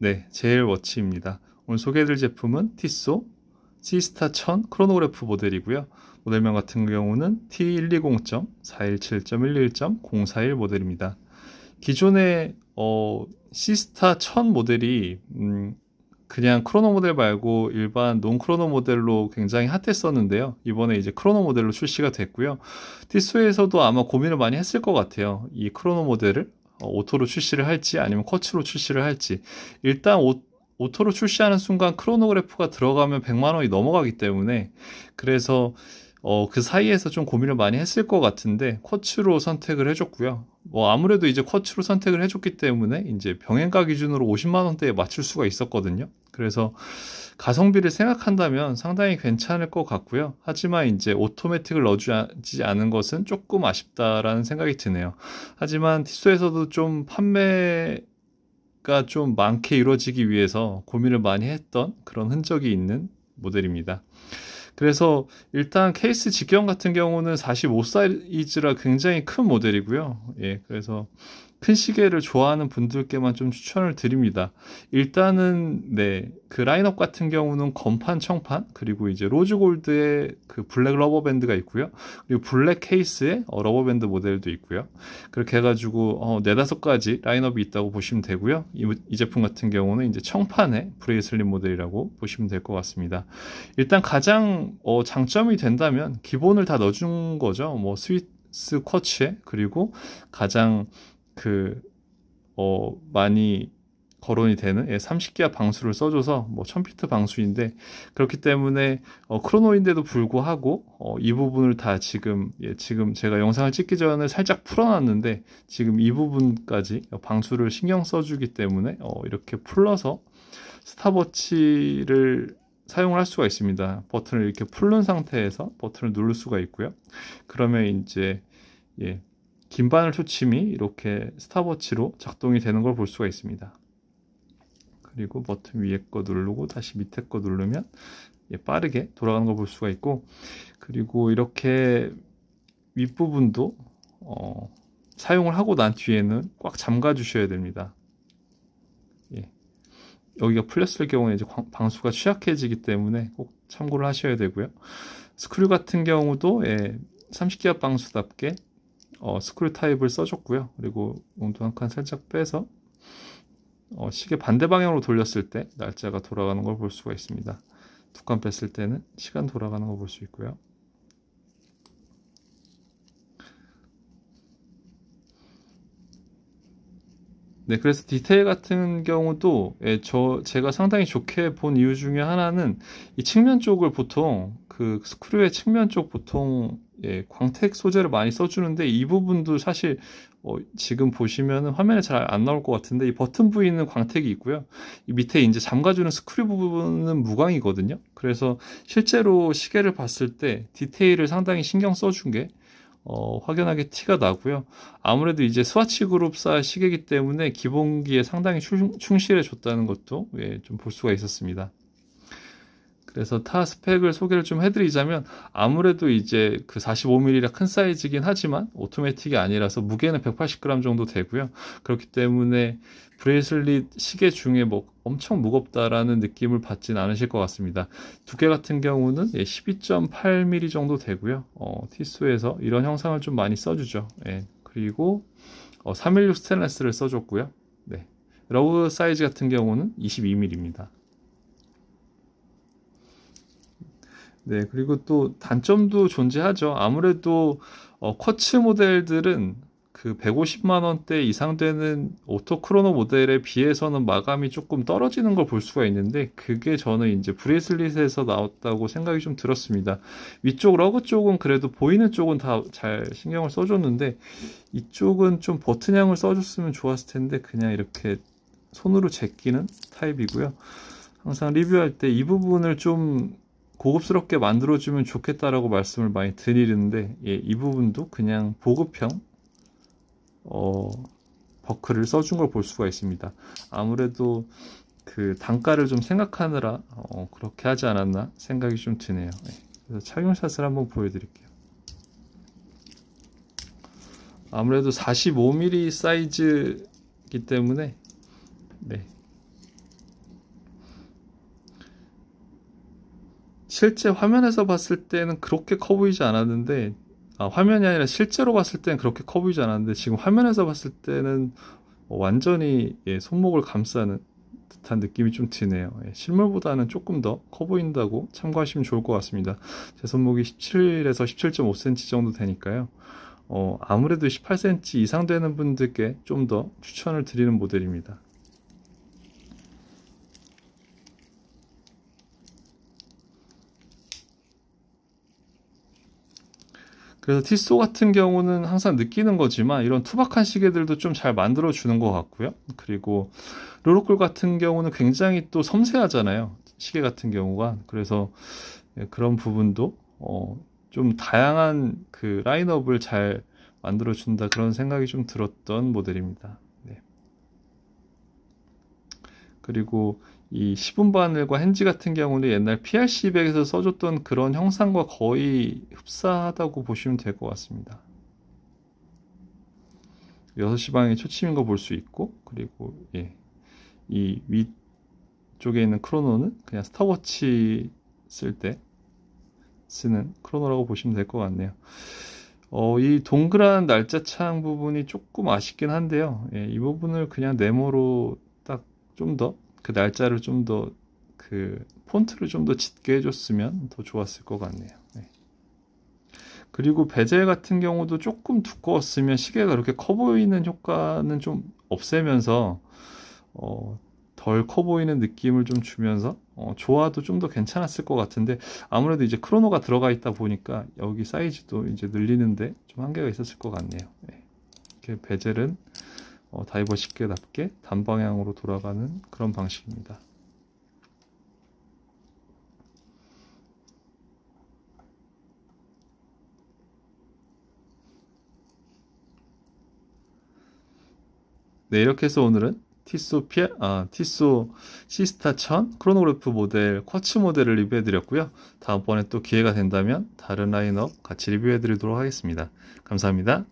네, 제일 워치입니다. 오늘 소개해드릴 제품은 티소 시스타 1000 크로노그래프 모델이고요. 모델명 같은 경우는 T120.417.11.041 모델입니다. 기존의 시스타 1000 모델이 그냥 크로노 모델 말고 일반 논 크로노 모델로 굉장히 핫했었는데요. 이번에 이제 크로노 모델로 출시가 됐고요. 티소에서도 아마 고민을 많이 했을 것 같아요. 이 크로노 모델을 오토로 출시를 할지 아니면 쿼츠로 출시를 할지. 일단 오토로 출시하는 순간 크로노그래프가 들어가면 100만 원이 넘어가기 때문에, 그래서 그 사이에서 좀 고민을 많이 했을 것 같은데 쿼츠로 선택을 해줬고요. 아무래도 이제 쿼츠로 선택을 해줬기 때문에 이제 병행가 기준으로 50만 원대에 맞출 수가 있었거든요. 그래서 가성비를 생각한다면 상당히 괜찮을 것 같고요. 하지만 이제 오토매틱을 넣어주지 않은 것은 조금 아쉽다라는 생각이 드네요. 하지만 티소에서도 좀 판매가 좀 많게 이루어지기 위해서 고민을 많이 했던 그런 흔적이 있는 모델입니다. 그래서 일단 케이스 직경 같은 경우는 45 사이즈라 굉장히 큰 모델이고요. 예, 그래서 큰 시계를 좋아하는 분들께만 좀 추천을 드립니다. 일단은 네, 그 라인업 같은 경우는 건판, 청판, 그리고 이제 로즈 골드의 그 블랙 러버밴드가 있고요. 그리고 블랙 케이스의 러버밴드 모델도 있고요. 그렇게 해가지고 네다섯 가지 라인업이 있다고 보시면 되고요. 이 제품 같은 경우는 이제 청판의 브레이슬릿 모델이라고 보시면 될 것 같습니다. 일단 가장 장점이 된다면 기본을 다 넣어준 거죠. 뭐 스위스 쿼츠에, 그리고 가장 많이 거론이 되는 30기압 방수를 써줘서 뭐 1000피트 방수인데, 그렇기 때문에 크로노인데도 불구하고 이 부분을 다 지금 제가 영상을 찍기 전에 살짝 풀어놨는데 지금 이 부분까지 방수를 신경 써주기 때문에 이렇게 풀러서 스탑워치를 사용을 할 수가 있습니다. 버튼을 이렇게 풀른 상태에서 버튼을 누를 수가 있고요. 그러면 이제 긴바늘 초침이 이렇게 스탑워치로 작동이 되는 걸 볼 수가 있습니다. 그리고 버튼 위에 거 누르고 다시 밑에 거 누르면 빠르게 돌아가는 걸 볼 수가 있고, 그리고 이렇게 윗부분도 사용을 하고 난 뒤에는 꽉 잠가 주셔야 됩니다. 여기가 풀렸을 경우에 이제 방수가 취약해지기 때문에 꼭 참고를 하셔야 되고요. 스크류 같은 경우도 30기압 방수답게 스크류 타입을 써줬고요. 그리고 용도 한 칸 살짝 빼서 시계 반대 방향으로 돌렸을 때 날짜가 돌아가는 걸 볼 수가 있습니다. 두 칸 뺐을 때는 시간 돌아가는 걸 볼 수 있고요. 네, 그래서 디테일 같은 경우도 제가 상당히 좋게 본 이유 중에 하나는 이 측면 쪽을 보통 그 스크류의 측면 쪽 보통 광택 소재를 많이 써주는데, 이 부분도 사실 지금 보시면 화면에 잘 안 나올 것 같은데 이 버튼 부위는 광택이 있고요. 이 밑에 이제 잠가주는 스크류 부분은 무광이거든요. 그래서 실제로 시계를 봤을 때 디테일을 상당히 신경 써준 게 확연하게 티가 나고요. 아무래도 이제 스와치 그룹사 시계이기 때문에 기본기에 상당히 충실해 줬다는 것도 좀 볼 수가 있었습니다. 그래서 타 스펙을 소개를 좀 해드리자면, 아무래도 이제 그 45mm라 큰 사이즈긴 하지만 오토매틱이 아니라서 무게는 180g 정도 되고요. 그렇기 때문에 브레이슬릿 시계 중에 뭐 엄청 무겁다라는 느낌을 받진 않으실 것 같습니다. 두께 같은 경우는 12.8mm 정도 되고요. 티소에서 이런 형상을 좀 많이 써주죠. 그리고 316 스테인리스를 써줬고요. 네. 러그 사이즈 같은 경우는 22mm입니다. 네, 그리고 또 단점도 존재하죠. 아무래도 쿼츠 모델들은 그 150만 원대 이상 되는 오토 크로노 모델에 비해서는 마감이 조금 떨어지는 걸 볼 수가 있는데, 그게 저는 이제 브레이슬릿에서 나왔다고 생각이 좀 들었습니다. 위쪽 러그 쪽은 그래도 보이는 쪽은 다 잘 신경을 써줬는데, 이쪽은 좀 버튼형을 써줬으면 좋았을 텐데 그냥 이렇게 손으로 제끼는 타입이고요. 항상 리뷰할 때 이 부분을 좀 고급스럽게 만들어주면 좋겠다라고 말씀을 많이 드리는데, 이 부분도 그냥 보급형 버클을 써준 걸 볼 수가 있습니다. 아무래도 그 단가를 좀 생각하느라 그렇게 하지 않았나 생각이 좀 드네요. 그래서 착용샷을 한번 보여드릴게요. 아무래도 45mm 사이즈이기 때문에 실제 화면에서 봤을 때는 그렇게 커 보이지 않았는데, 화면이 아니라 실제로 봤을 때는 그렇게 커 보이지 않았는데, 지금 화면에서 봤을 때는 완전히 손목을 감싸는 듯한 느낌이 좀 드네요. 실물보다는 조금 더 커 보인다고 참고하시면 좋을 것 같습니다. 제 손목이 17에서 17.5cm 정도 되니까요. 아무래도 18cm 이상 되는 분들께 좀 더 추천을 드리는 모델입니다. 그래서 티소 같은 경우는 항상 느끼는 거지만 이런 투박한 시계들도 좀 잘 만들어 주는 것 같고요. 그리고 르로콜 같은 경우는 굉장히 또 섬세하잖아요. 시계 같은 경우가. 그래서 그런 부분도 좀 다양한 그 라인업을 잘 만들어 준다, 그런 생각이 좀 들었던 모델입니다. 네. 그리고 이 10분 바늘과 핸지 같은 경우는 옛날 PRC200에서 써줬던 그런 형상과 거의 흡사하다고 보시면 될 것 같습니다. 6시 방향에 초침인 거 볼 수 있고, 그리고 이 위쪽에 있는 크로노는 그냥 스탑워치 쓸 때 쓰는 크로노라고 보시면 될 것 같네요. 이 동그란 날짜창 부분이 조금 아쉽긴 한데요. 이 부분을 그냥 네모로 딱 좀 더 그 날짜를 좀 더 그 폰트를 좀 더 짙게 해줬으면 더 좋았을 것 같네요. 그리고 베젤 같은 경우도 조금 두꺼웠으면 시계가 그렇게 커 보이는 효과는 좀 없애면서 덜 커 보이는 느낌을 좀 주면서 조화도 좀 더 괜찮았을 것 같은데, 아무래도 이제 크로노가 들어가 있다 보니까 여기 사이즈도 이제 늘리는데 좀 한계가 있었을 것 같네요. 이렇게 베젤은 다이버 시계답게 단방향으로 돌아가는 그런 방식입니다. 네, 이렇게 해서 오늘은 티소 시스타 1000 크로노그래프 모델 쿼츠 모델을 리뷰해 드렸고요. 다음번에 또 기회가 된다면 다른 라인업 같이 리뷰해 드리도록 하겠습니다. 감사합니다.